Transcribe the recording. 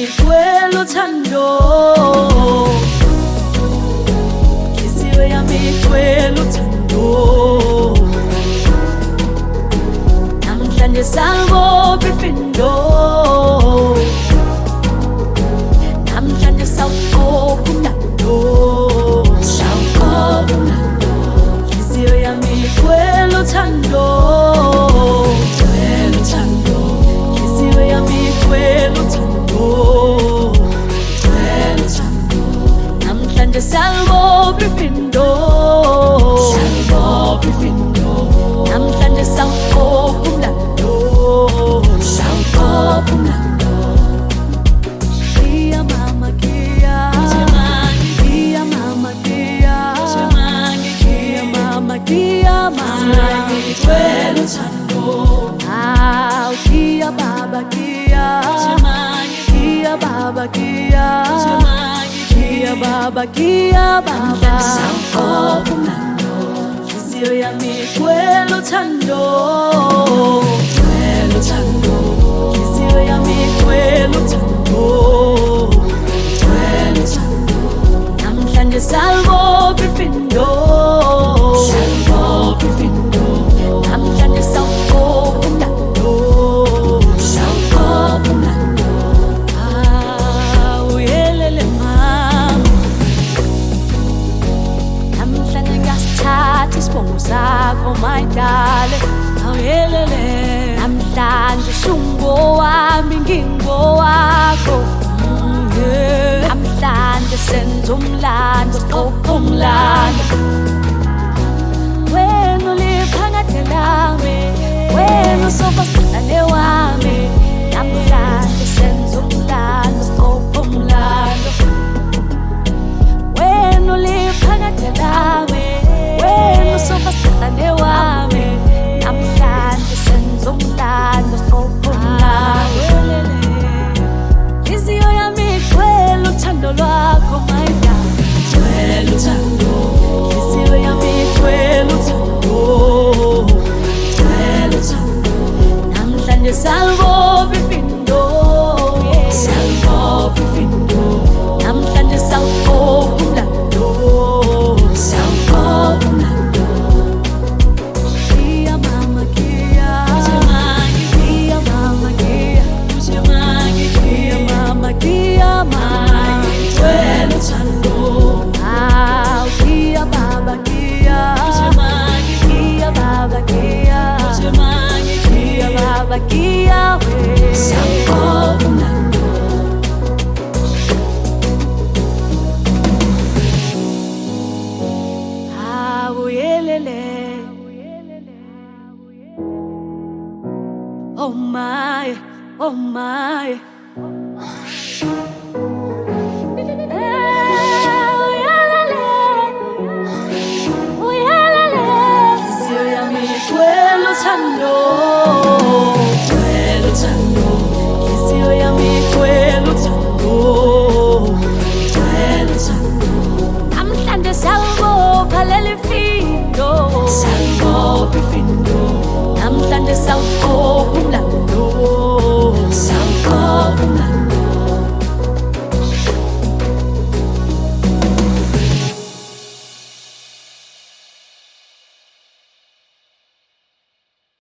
kwelo thando Inhliziyo yami kwelo thando Namhlanje sawubopha ifindo Namhlanje sawubopha umlando Sawubopha umlando Inhliziyo yami kwelo thando Kwelo thando Inhliziyo yami kwelo thando Kwelo thando Namhlanje sawubopha ifindo Sawubopha ifindo Namhlanje sawubopha umlando Sawubopha umlando Kia mama kia Kia mama kia Kia mama kia Mangi kwelo thando Kia baba kia Kia baba kia Kia baba kia baba Sawubopha umlando Inhliziyo yami kwelo thando Kwelo thando Inhliziyo yami kwelo thando Kwelo thando Namhlanje sawubopha ifindo Sawubopha ifindo Namhlanje sawubopha umlando Sawubopha umlando Uyelele mama Namhlanje ngasithatha isibongo sakho my darling Uyelele Namhlanje usungowami ngingowakho Namhlanje senza umlando siqopha umlando Wena uliphakade lami Wena usobasithandane wami Namhlanje senza umlando siqopha umlando Wena uliphakade lami Wena usobasithandane wami Namhlanje senza umlando siqopha umlando Inhliziyo yami kwelo uthando lwakho my darling Kwelo uthando Inhliziyo yami kwelo uthando Kwelo uthando Namhlanje sawubopha ifindo Sawubopha ifindo Namhlanje sawubopha umlando Sawubopha umlando Kia mama kia Kia mama kia Kia mama kia Mangi kwelo thando Kia baba kia Kia baba kia Kia baba kia Sawubopha umlando Uyelele Oh my